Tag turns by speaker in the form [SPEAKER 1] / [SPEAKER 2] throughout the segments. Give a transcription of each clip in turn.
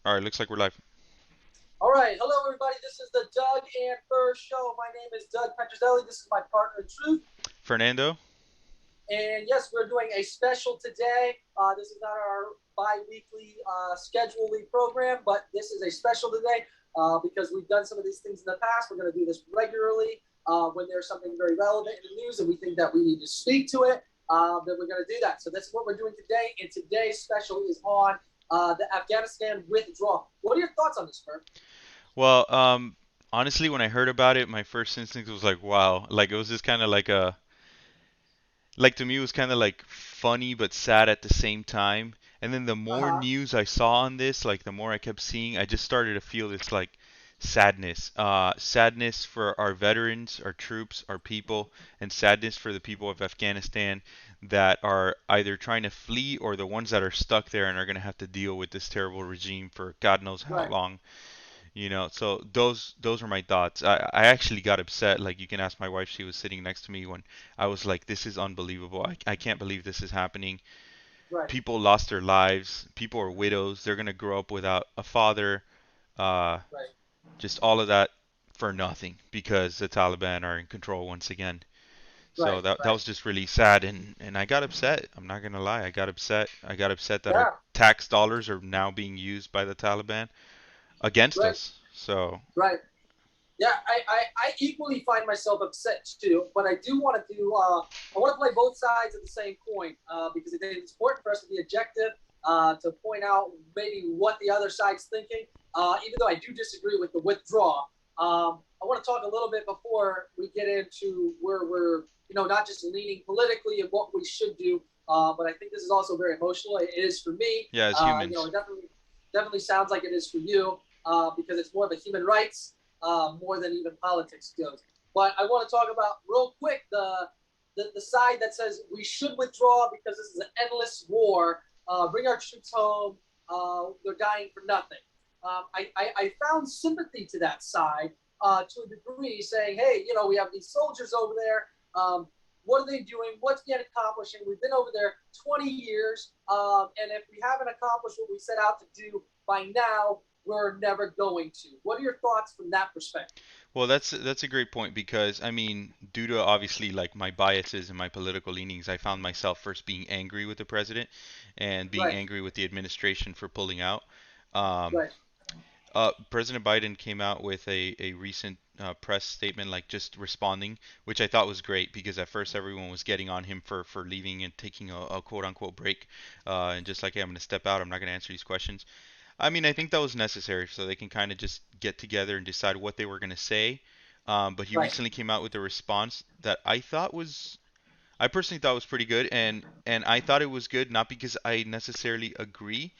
[SPEAKER 1] All right, looks like we're live.
[SPEAKER 2] All right, hello everybody. This is the Doug and Fur Show. My name is Doug Petrozelli. This is my partner in truth,
[SPEAKER 1] Fernando?
[SPEAKER 2] and yes, we're doing a special today. This is not our bi-weekly schedule program, but this is a special today because we've done some of these things in the past. We're going to do this regularly when there's something very relevant in the news, and we think that we need to speak to it. Then we're going to do that. So this is what we're doing today, and today's special is on the Afghanistan withdrawal. What are your thoughts on this, Fur?
[SPEAKER 1] Well, honestly, when I heard about it, my first instinct was like, wow. Like, it was just kind of like like to me, it was kind of like funny but sad at the same time. And then the
[SPEAKER 2] Uh
[SPEAKER 1] more
[SPEAKER 2] huh.
[SPEAKER 1] news I saw on this, like the more I kept seeing, I just started to feel this like sadness. Sadness for our veterans, our troops, our people, and sadness for the people of Afghanistan that are either trying to flee or the ones that are stuck there and are going to have to deal with this terrible regime for God knows how
[SPEAKER 2] Right.
[SPEAKER 1] long. So those were my thoughts. I actually got upset. Like, you can ask my wife, she was sitting next to me when I was like, this is unbelievable. I can't believe this is happening.
[SPEAKER 2] Right.
[SPEAKER 1] People lost their lives. People are widows. They're gonna grow up without a father. uh
[SPEAKER 2] Right.
[SPEAKER 1] just all of that for nothing because the Taliban are in control once again. So
[SPEAKER 2] Right.
[SPEAKER 1] that
[SPEAKER 2] Right.
[SPEAKER 1] was just really sad, and I got upset. I'm not gonna lie. I got upset. I got upset that our
[SPEAKER 2] Yeah.
[SPEAKER 1] tax dollars are now being used by the Taliban against
[SPEAKER 2] Right.
[SPEAKER 1] us. So
[SPEAKER 2] Right. Yeah. I equally find myself upset too, but I do want to do. I want to play both sides of the same coin because I think it's important for us to be objective to point out maybe what the other side's thinking. Even though I do disagree with the withdrawal, I want to talk a little bit before we get into where we're, not just leaning politically and what we should do, but I think this is also very emotional. It is for me.
[SPEAKER 1] yeah, as humans.
[SPEAKER 2] It definitely sounds like it is for you because it's more of a human rights more than even politics goes. But I want to talk about real quick the side that says we should withdraw because this is an endless war. Bring our troops home. They're dying for nothing. I found sympathy to that side to a degree, saying, hey, we have these soldiers over there. What are they doing? What's getting accomplishing? We've been over there 20 years, and if we haven't accomplished what we set out to do by now, we're never going to. What are your thoughts from that perspective?
[SPEAKER 1] Well, that's a great point because I mean, due to obviously like my biases and my political leanings, I found myself first being angry with the president and being
[SPEAKER 2] Right,
[SPEAKER 1] angry with the administration for pulling out. Um,
[SPEAKER 2] right,
[SPEAKER 1] President Biden came out with a recent press statement, like just responding, which I thought was great because at first everyone was getting on him for leaving and taking a quote unquote break, and just like, hey, I'm going to step out, I'm not going to answer these questions. I mean, I think that was necessary so they can kind of just get together and decide what they were going to say. But he
[SPEAKER 2] right,
[SPEAKER 1] recently came out with a response that I personally thought was pretty good, and I thought it was good not because I necessarily agree.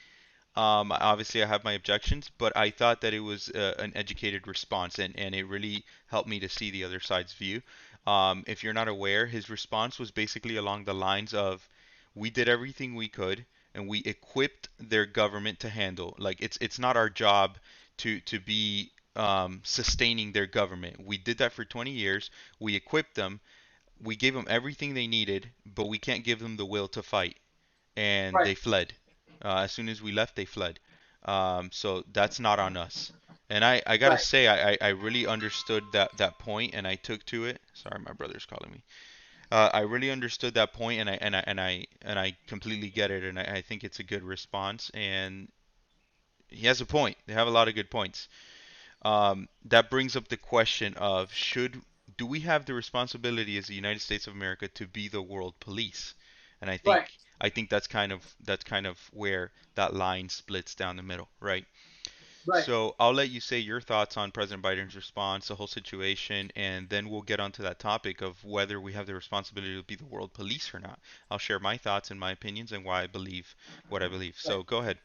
[SPEAKER 1] Obviously, I have my objections, but I thought that it was an educated response, and it really helped me to see the other side's view. If you're not aware, his response was basically along the lines of, "We did everything we could, and we equipped their government to handle. Like, it's not our job to be sustaining their government. We did that for 20 years. We equipped them. We gave them everything they needed, but we can't give them the will to fight." And
[SPEAKER 2] right,
[SPEAKER 1] they fled. As soon as we left, they fled. So that's not on us. And I gotta
[SPEAKER 2] right,
[SPEAKER 1] say, I really understood that point, and I took to it. Sorry, my brother's calling me. I really understood that point, and I completely get it, and I think it's a good response. And he has a point. They have a lot of good points. That brings up the question of, should do we have the responsibility as the United States of America to be the world police? And
[SPEAKER 2] right,
[SPEAKER 1] I think that's kind of where that line splits down the middle, right?
[SPEAKER 2] right.
[SPEAKER 1] So I'll let you say your thoughts on President Biden's response, the whole situation, and then we'll get onto that topic of whether we have the responsibility to be the world police or not. I'll share my thoughts and my opinions and why I believe what I believe.
[SPEAKER 2] Right.
[SPEAKER 1] So go ahead.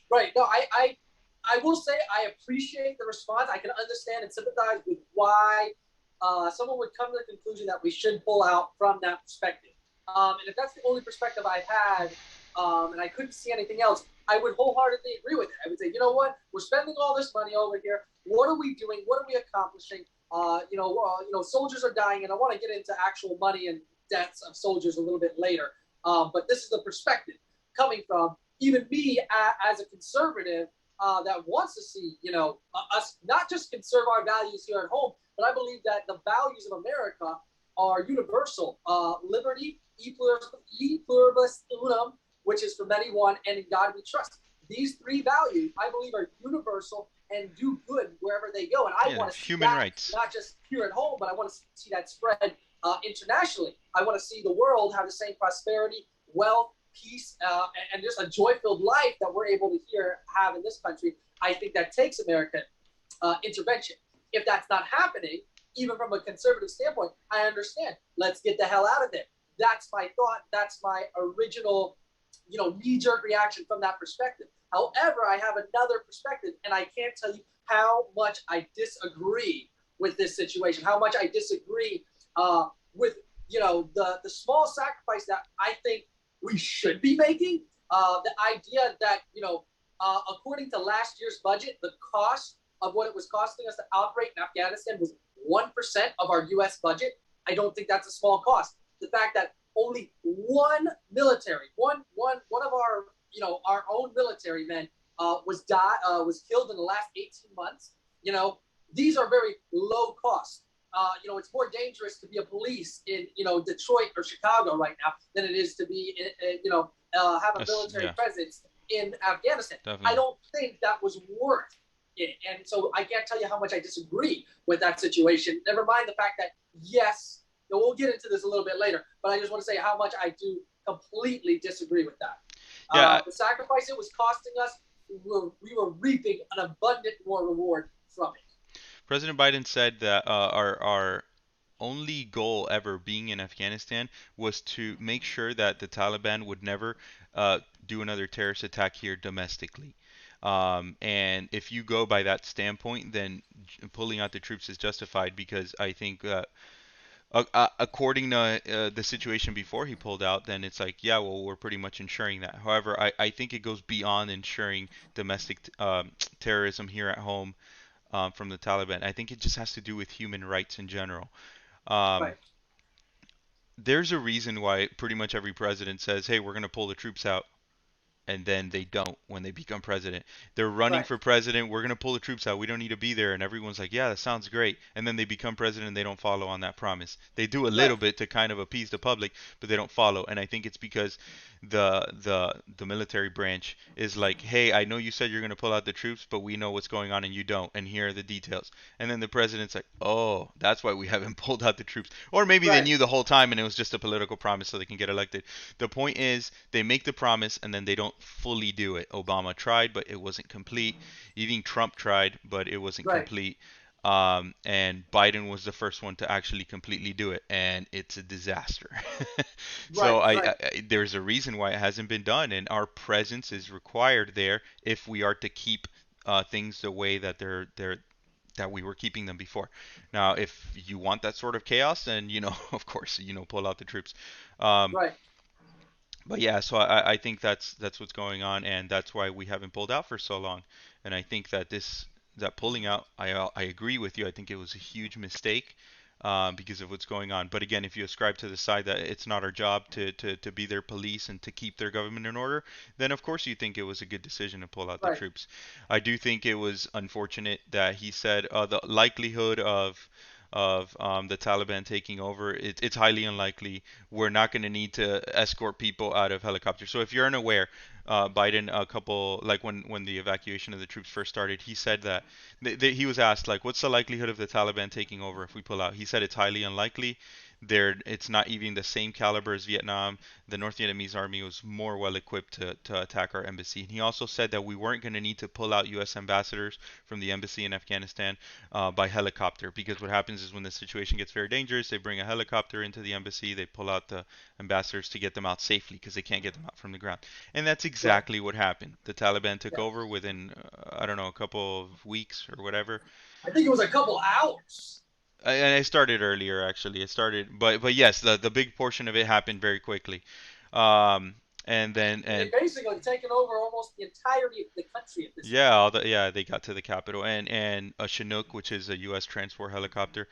[SPEAKER 2] Right. No, I will say I appreciate the response. I can understand and sympathize with why someone would come to the conclusion that we should pull out from that perspective. And if that's the only perspective I had, and I couldn't see anything else, I would wholeheartedly agree with it. I would say, you know what, we're spending all this money over here. What are we doing? What are we accomplishing? Soldiers are dying, and I want to get into actual money and deaths of soldiers a little bit later. But this is the perspective coming from even me as a conservative. that wants to see, us not just conserve our values here at home, but I believe that the values of America are universal. Liberty, e pluribus unum, which is for many one, and in God we trust. These three values, I believe, are universal and do good wherever they go. And I
[SPEAKER 1] Yeah,
[SPEAKER 2] want to see
[SPEAKER 1] human
[SPEAKER 2] that
[SPEAKER 1] rights.
[SPEAKER 2] not just here at home, but I want to see that spread internationally. I want to see the world have the same prosperity, wealth, peace, and just a joy-filled life that we're able to have in this country. I think that takes American intervention. If that's not happening, even from a conservative standpoint, I understand. Let's get the hell out of there. That's my thought. That's my original, knee-jerk reaction from that perspective. However, I have another perspective, and I can't tell you how much I disagree with this situation. How much I disagree with the small sacrifice that I think we should be making. The idea that according to last year's budget, the cost of what it was costing us to operate in Afghanistan was 1% of our U.S. budget. I don't think that's a small cost. The fact that only one of our our own military men was killed in the last 18 months. These are very low cost. It's more dangerous to be a police in Detroit or Chicago right now than it is to be have a
[SPEAKER 1] Yes,
[SPEAKER 2] military
[SPEAKER 1] yeah,
[SPEAKER 2] presence in Afghanistan. I
[SPEAKER 1] definitely.
[SPEAKER 2] don't think that was worth it, and so I can't tell you how much I disagree with that situation. Never mind the fact that yes, we'll get into this a little bit later, but I just want to say how much I do completely disagree with that.
[SPEAKER 1] Yeah,
[SPEAKER 2] The sacrifice it was costing us, we were reaping an abundant more reward from it.
[SPEAKER 1] President Biden said that our only goal ever being in Afghanistan was to make sure that the Taliban would never do another terrorist attack here domestically. And if you go by that standpoint, then pulling out the troops is justified because I think according to the situation before he pulled out, then it's like, yeah, well, we're pretty much ensuring that. However, I think it goes beyond ensuring domestic terrorism here at home from the Taliban. I think it just has to do with human rights in general. Um,
[SPEAKER 2] Right,
[SPEAKER 1] there's a reason why pretty much every president says, hey, we're going to pull the troops out, and then they don't when they become president. They're running
[SPEAKER 2] right,
[SPEAKER 1] for president. We're going to pull the troops out. We don't need to be there. And everyone's like, yeah, that sounds great. And then they become president and they don't follow on that promise. They do a
[SPEAKER 2] right,
[SPEAKER 1] little bit to kind of appease the public, but they don't follow. And I think it's because the military branch is like, hey, I know you said you're going to pull out the troops, but we know what's going on and you don't. And here are the details. And then the president's like, oh, that's why we haven't pulled out the troops. Or maybe they
[SPEAKER 2] right,
[SPEAKER 1] knew the whole time and it was just a political promise so they can get elected. The point is, they make the promise and then they don't fully do it. Obama tried, but it wasn't complete. Even Trump tried, but it wasn't
[SPEAKER 2] right,
[SPEAKER 1] complete. And Biden was the first one to actually completely do it, and it's a disaster. So
[SPEAKER 2] right, right,
[SPEAKER 1] there's a reason why it hasn't been done, and our presence is required there if we are to keep things the way that that we were keeping them before. Now, if you want that sort of chaos, then of course, pull out the troops. Um,
[SPEAKER 2] right,
[SPEAKER 1] but yeah, so I think that's what's going on, and that's why we haven't pulled out for so long. And I think that that pulling out, I agree with you. I think it was a huge mistake because of what's going on. But again, if you ascribe to the side that it's not our job to be their police and to keep their government in order, then of course you think it was a good decision to pull out the
[SPEAKER 2] right,
[SPEAKER 1] troops. I do think it was unfortunate that he said the likelihood of the Taliban taking over, it's highly unlikely. We're not going to need to escort people out of helicopters. So if you're unaware, Biden a couple like when the evacuation of the troops first started, he said that he was asked like, what's the likelihood of the Taliban taking over if we pull out? He said it's highly unlikely. It's not even the same caliber as Vietnam. The North Vietnamese army was more well equipped to attack our embassy. And he also said that we weren't going to need to pull out U.S. ambassadors from the embassy in Afghanistan by helicopter, because what happens is when the situation gets very dangerous, they bring a helicopter into the embassy, they pull out the ambassadors to get them out safely because they can't get them out from the ground. And that's
[SPEAKER 2] right.
[SPEAKER 1] exactly what happened. The Taliban took
[SPEAKER 2] Yeah.
[SPEAKER 1] over within, I don't know, a couple of weeks or whatever.
[SPEAKER 2] I think it was a couple hours.
[SPEAKER 1] And I started earlier actually. It started, but yes, the big portion of it happened very quickly. Um, and then
[SPEAKER 2] They
[SPEAKER 1] and
[SPEAKER 2] basically taken over almost the entirety of the country at this
[SPEAKER 1] yeah,
[SPEAKER 2] point.
[SPEAKER 1] yeah, they got to the capital and a Chinook, which is a U.S. transport helicopter.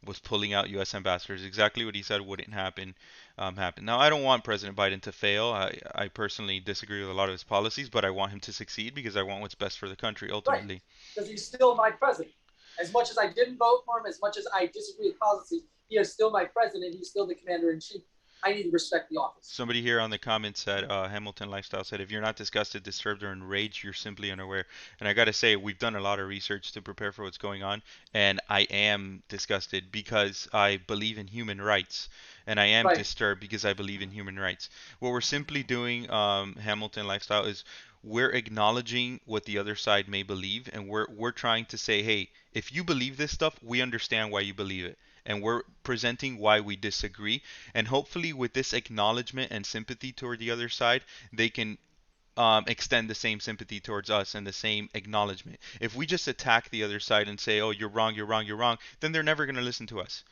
[SPEAKER 1] was pulling out U.S. ambassadors. Exactly what he said wouldn't happen, happened. Now, I don't want President Biden to fail. I personally disagree with a lot of his policies, but I want him to succeed because I want what's best for the country
[SPEAKER 2] Right.
[SPEAKER 1] ultimately.
[SPEAKER 2] Because he's still my president. As much as I didn't vote for him, as much as I disagree with policies, he is still my president. He's still the commander in chief. I need to respect the office.
[SPEAKER 1] Somebody here on the comments said, Hamilton Lifestyle said, if you're not disgusted, disturbed, or enraged, you're simply unaware. And I got to say, we've done a lot of research to prepare for what's going on, and I am disgusted because I believe in human rights, and I am
[SPEAKER 2] Right,
[SPEAKER 1] disturbed because I believe in human rights. What we're simply doing, Hamilton Lifestyle, is we're acknowledging what the other side may believe, and we're trying to say, hey, if you believe this stuff, we understand why you believe it, and we're presenting why we disagree, and hopefully with this acknowledgement and sympathy toward the other side, they can extend the same sympathy towards us and the same acknowledgement. If we just attack the other side and say, oh, you're wrong, you're wrong, you're wrong, then they're never going to listen to us.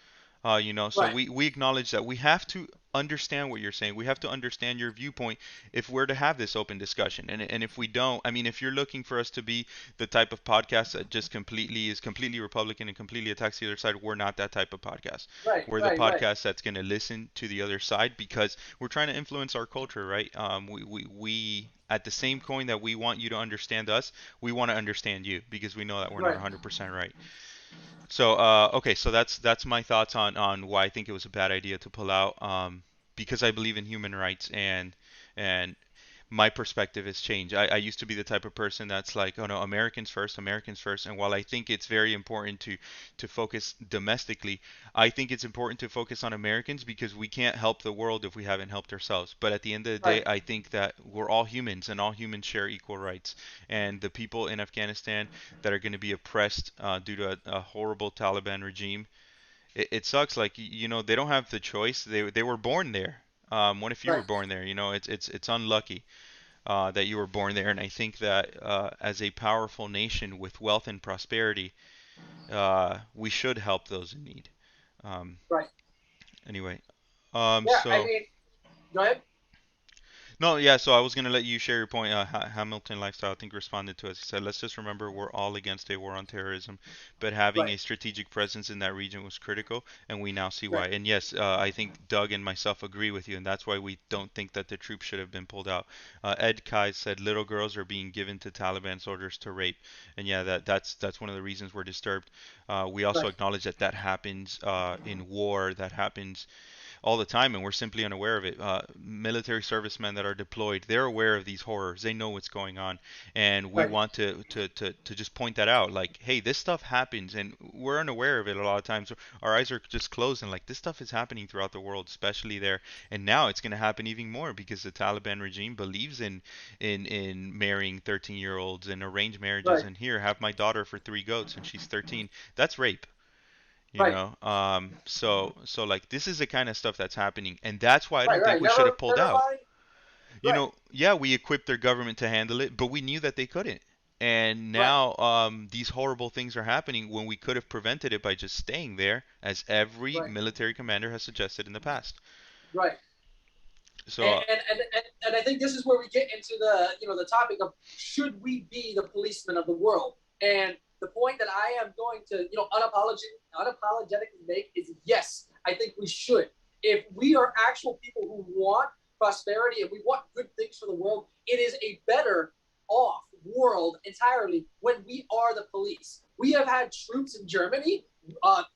[SPEAKER 1] So
[SPEAKER 2] right,
[SPEAKER 1] we acknowledge that we have to understand what you're saying. We have to understand your viewpoint if we're to have this open discussion. And if we don't, I mean, if you're looking for us to be the type of podcast that just completely Republican and completely attacks the other side, we're not that type of podcast.
[SPEAKER 2] right,
[SPEAKER 1] We're the
[SPEAKER 2] right, right,
[SPEAKER 1] podcast that's going to listen to the other side because we're trying to influence our culture, right? We at the same coin that we want you to understand us, we want to understand you because we know that we're not
[SPEAKER 2] right,
[SPEAKER 1] 100% right. So, okay, so that's my thoughts on why I think it was a bad idea to pull out. Because I believe in human rights and my perspective has changed. I used to be the type of person that's like, oh no, Americans first. And while I think it's very important to focus domestically, I think it's important to focus on Americans because we can't help the world if we haven't helped ourselves. But at the end of the day,
[SPEAKER 2] right,
[SPEAKER 1] I think that we're all humans and all humans share equal rights. And the people in Afghanistan that are going to be oppressed due to a horrible Taliban regime, it sucks. Like they don't have the choice. They were born there. What if you were
[SPEAKER 2] right,
[SPEAKER 1] born there? It's unlucky that you were born there. And I think that as a powerful nation with wealth and prosperity, we should help those in need. Um,
[SPEAKER 2] right.
[SPEAKER 1] anyway,
[SPEAKER 2] Yeah, I
[SPEAKER 1] so
[SPEAKER 2] mean, go ahead.
[SPEAKER 1] no, yeah, so I was going to let you share your point. Hamilton Lifestyle, I think, responded to us. He said, let's just remember we're all against a war on terrorism, but having
[SPEAKER 2] Right,
[SPEAKER 1] a strategic presence in that region was critical, and we now see why.
[SPEAKER 2] right,
[SPEAKER 1] And yes, I think Doug and myself agree with you, and that's why we don't think that the troops should have been pulled out. Ed Kai said, little girls are being given to Taliban soldiers to rape. And yeah, that's one of the reasons we're disturbed. We also
[SPEAKER 2] right,
[SPEAKER 1] acknowledge that that happens in war, that happens all the time, and we're simply unaware of it. Military servicemen that are deployed, they're aware of these horrors. They know what's going on, and we
[SPEAKER 2] right,
[SPEAKER 1] want to just point that out. Like, hey, this stuff happens, and we're unaware of it a lot of times. Our eyes are just closed, and like this stuff is happening throughout the world, especially there. And now it's going to happen even more because the Taliban regime believes in marrying 13-year-olds and arranged marriages.
[SPEAKER 2] right,
[SPEAKER 1] And here, have my daughter for three goats, and she's 13. That's rape.
[SPEAKER 2] right,
[SPEAKER 1] So like this is the kind of stuff that's happening, and that's why I
[SPEAKER 2] right,
[SPEAKER 1] don't think
[SPEAKER 2] right.
[SPEAKER 1] we should have
[SPEAKER 2] Never,
[SPEAKER 1] pulled
[SPEAKER 2] never
[SPEAKER 1] out.
[SPEAKER 2] mind. Right,
[SPEAKER 1] Yeah, we equipped their government to handle it, but we knew that they couldn't. And
[SPEAKER 2] right,
[SPEAKER 1] now these horrible things are happening when we could have prevented it by just staying there, as every
[SPEAKER 2] right,
[SPEAKER 1] military commander has suggested in the past.
[SPEAKER 2] right.
[SPEAKER 1] So
[SPEAKER 2] And I think this is where we get into the topic of should we be the policeman of the world? And the point that I am going to unapologetically make is yes, I think we should. If we are actual people who want prosperity and we want good things for the world, it is a better off world entirely when we are the police. We have had troops in Germany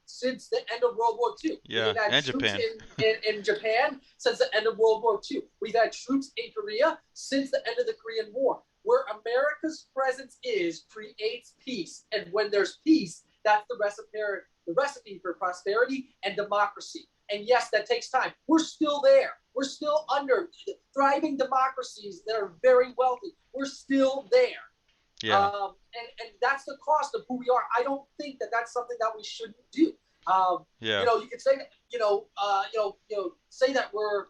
[SPEAKER 2] since the end of World War II. We
[SPEAKER 1] yeah,
[SPEAKER 2] have had
[SPEAKER 1] and
[SPEAKER 2] troops
[SPEAKER 1] Japan.
[SPEAKER 2] in Japan since the end of World War II. We've had troops in Korea since the end of the Korean War. Where America's presence is creates peace. And when there's peace, that's the recipe for prosperity and democracy. And yes, that takes time. We're still there. We're still under thriving democracies that are very wealthy. We're still there.
[SPEAKER 1] Yeah,
[SPEAKER 2] And that's the cost of who we are. I don't think that that's something that we shouldn't do.
[SPEAKER 1] yeah,
[SPEAKER 2] You could say that, say that we're,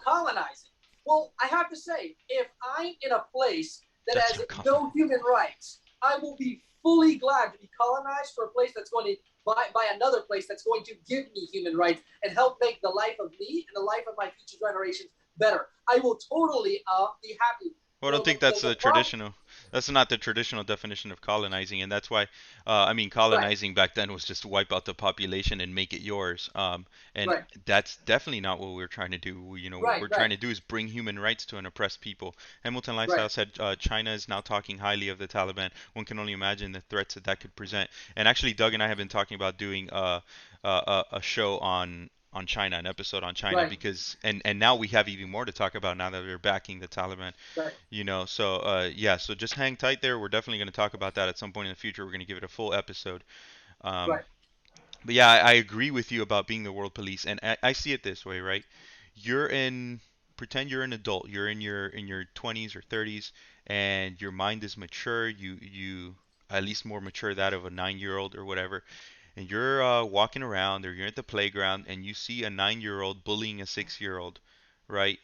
[SPEAKER 2] colonizing. Well, I have to say, if I'm in a place that
[SPEAKER 1] that's
[SPEAKER 2] has
[SPEAKER 1] not common.
[SPEAKER 2] no human rights, I will be fully glad to be colonized for a place that's going to by another place that's going to give me human rights and help make the life of me and the life of my future generations better. I will totally be happy.
[SPEAKER 1] Well, I don't think that's the
[SPEAKER 2] The problem,
[SPEAKER 1] traditional. That's not the traditional definition of colonizing, and that's why, I mean,
[SPEAKER 2] Right,
[SPEAKER 1] colonizing back then was just to wipe out the population and make it yours. And
[SPEAKER 2] right,
[SPEAKER 1] that's definitely not what we're trying to do. You know, what
[SPEAKER 2] right,
[SPEAKER 1] we're
[SPEAKER 2] right,
[SPEAKER 1] trying to do is bring human rights to an oppressed people. Hamilton
[SPEAKER 2] right,
[SPEAKER 1] Lifestyle said China is now talking highly of the Taliban. One can only imagine the threats that that could present. And actually, Doug and I have been talking about doing a show on China, an episode on China,
[SPEAKER 2] right,
[SPEAKER 1] because and now we have even more to talk about now that we're backing the Taliban.
[SPEAKER 2] right,
[SPEAKER 1] You know, so yeah, so just hang tight there. We're definitely going to talk about that at some point in the future. We're going to give it a full episode. Um,
[SPEAKER 2] right,
[SPEAKER 1] but yeah, I agree with you about being the world police, and I see it this way, right? You're in, pretend you're an adult. You're in your 20s or 30s, and your mind is mature. You at least more mature that of a 9-year-old or whatever. And you're walking around, or you're at the playground, and you see a 9-year-old bullying a 6-year-old, right?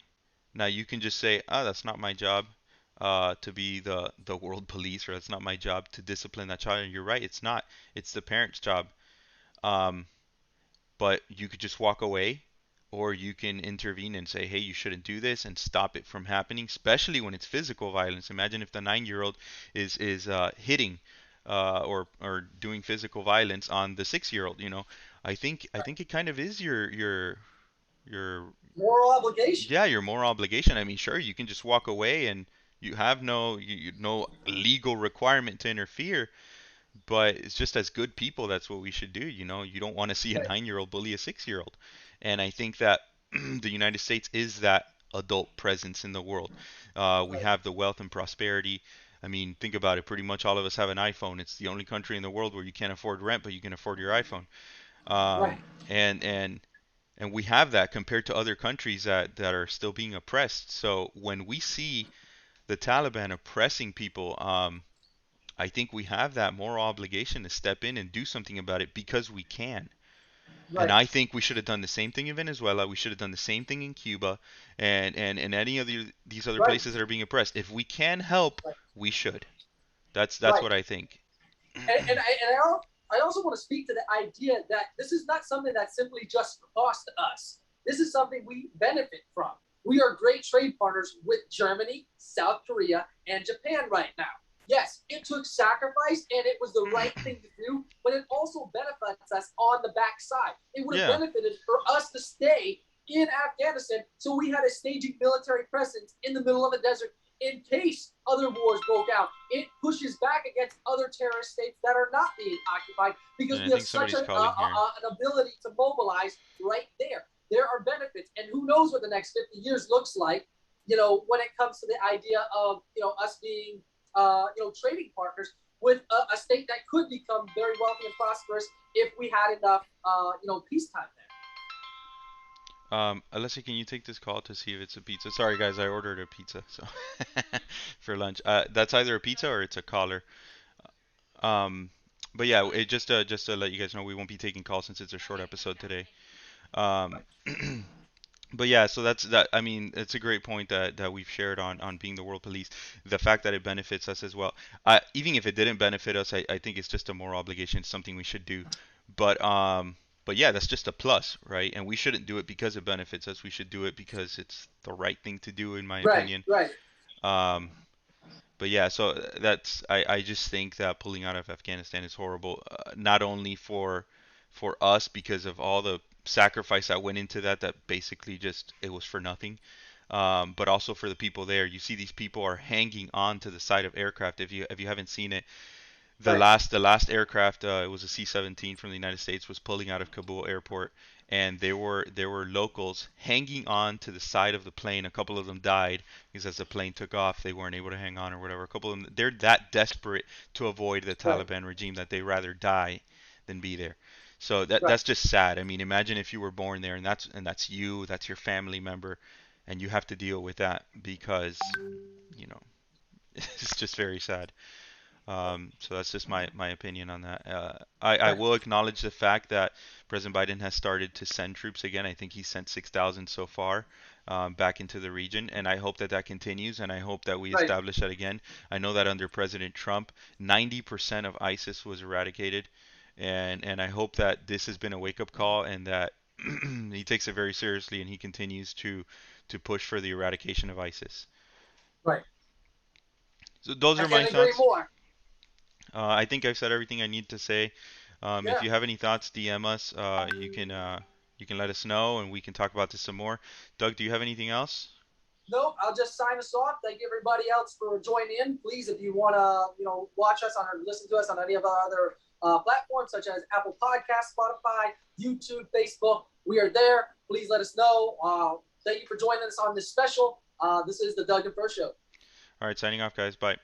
[SPEAKER 1] Now you can just say, "Oh, that's not my job to be the world police, or that's not my job to discipline that child." And you're right, it's not. It's the parent's job. Um, but you could just walk away, or you can intervene and say, "Hey, you shouldn't do this," and stop it from happening. Especially when it's physical violence. Imagine if the 9-year-old is hitting or doing physical violence on the 6-year-old. You know, I
[SPEAKER 2] right.
[SPEAKER 1] think it kind of is your
[SPEAKER 2] Moral obligation.
[SPEAKER 1] yeah, your moral obligation. I mean, sure, you can just walk away and you have no legal requirement to interfere, but it's just as good people, that's what we should do. You know, you don't want to see a
[SPEAKER 2] Right,
[SPEAKER 1] 9-year-old bully a 6-year-old. And I think that the United States is that adult presence in the world. We
[SPEAKER 2] right,
[SPEAKER 1] have the wealth and prosperity. I mean, think about it. Pretty much all of us have an iPhone. It's the only country in the world where you can't afford rent, but you can afford your iPhone.
[SPEAKER 2] right,
[SPEAKER 1] Um, and and and we have that compared to other countries that are still being oppressed. So when we see the Taliban oppressing people, I think we have that moral obligation to step in and do something about it because we can. And
[SPEAKER 2] right,
[SPEAKER 1] I think we should have done the same thing in Venezuela. We should have done the same thing in Cuba, and any of these other
[SPEAKER 2] right,
[SPEAKER 1] places that are being oppressed. If we can help,
[SPEAKER 2] right,
[SPEAKER 1] we should. That's
[SPEAKER 2] right.
[SPEAKER 1] what I think.
[SPEAKER 2] And I also want to speak to the idea that this is not something that simply just cost us. This is something we benefit from. We are great trade partners with Germany, South Korea, and Japan right now. Yes, it took sacrifice and it was the right thing to do, but it also benefits us on the backside. It would have
[SPEAKER 1] Yeah,
[SPEAKER 2] benefited for us to stay in Afghanistan so we had a staging military presence in the middle of the desert in case other wars broke out. It pushes back against other terrorist states that are not being occupied because
[SPEAKER 1] and I
[SPEAKER 2] we have
[SPEAKER 1] think
[SPEAKER 2] such
[SPEAKER 1] somebody's calling here.
[SPEAKER 2] an ability to mobilize right there. There are benefits, and who knows what the next 50 years looks like. When it comes to the idea of us being trading partners with a state that could become very wealthy and prosperous if we had enough peacetime there.
[SPEAKER 1] Alessia, can you take this call to see if it's a pizza? Sorry, guys, I ordered a pizza so for lunch. That's either a pizza or it's a caller. Um, but yeah, it just to let you guys know, we won't be taking calls since it's a short episode today. Um,
[SPEAKER 2] Right,
[SPEAKER 1] but yeah, so that's that. I mean, it's a great point that we've shared on being the world police. The fact that it benefits us as well. Even if it didn't benefit us, I think it's just a moral obligation, something we should do. But but yeah, that's just a plus, right? And we shouldn't do it because it benefits us. We should do it because it's the right thing to do, in my
[SPEAKER 2] right,
[SPEAKER 1] opinion.
[SPEAKER 2] right,
[SPEAKER 1] Um, but yeah, so I just think that pulling out of Afghanistan is horrible, not only for us because of all the sacrifice that went into that, that basically just it was for nothing, but also for the people there. You see these people are hanging on to the side of aircraft. If you haven't seen it,
[SPEAKER 2] right,
[SPEAKER 1] the last aircraft, it was a C-17 from the United States, was pulling out of Kabul airport, and there were locals hanging on to the side of the plane. A couple of them died because as the plane took off, they weren't able to hang on or whatever. A couple of them, they're that desperate to avoid the
[SPEAKER 2] right,
[SPEAKER 1] Taliban regime that they rather die than be there. So
[SPEAKER 2] right,
[SPEAKER 1] that's just sad. I mean, imagine if you were born there, and that's you, that's your family member, and you have to deal with that because you know it's just very sad. So that's just my opinion on that. I
[SPEAKER 2] right,
[SPEAKER 1] will acknowledge the fact that President Biden has started to send troops again. I think he sent 6,000 so far back into the region, and I hope that that continues, and I hope that we
[SPEAKER 2] right,
[SPEAKER 1] establish that again. I know that under President Trump, 90% of ISIS was eradicated, and I hope that this has been a wake-up call and that he takes it very seriously and he continues to push for the eradication of ISIS.
[SPEAKER 2] right.
[SPEAKER 1] So those
[SPEAKER 2] I
[SPEAKER 1] are my
[SPEAKER 2] can't agree
[SPEAKER 1] thoughts.
[SPEAKER 2] more.
[SPEAKER 1] I think I've said everything I need to say. If
[SPEAKER 2] Yeah.
[SPEAKER 1] you have any thoughts, DM us. You can let us know, and we can talk about this some more. Doug, do you have anything else?
[SPEAKER 2] Nope, I'll just sign us off. Thank everybody else for joining in. Please, if you want to, watch us on or listen to us on any of our other platforms, such as Apple Podcasts, Spotify, YouTube, Facebook, we are there. Please let us know. Thank you for joining us on this special. This is the Doug and Fur Show.
[SPEAKER 1] All right, signing off, guys. Bye.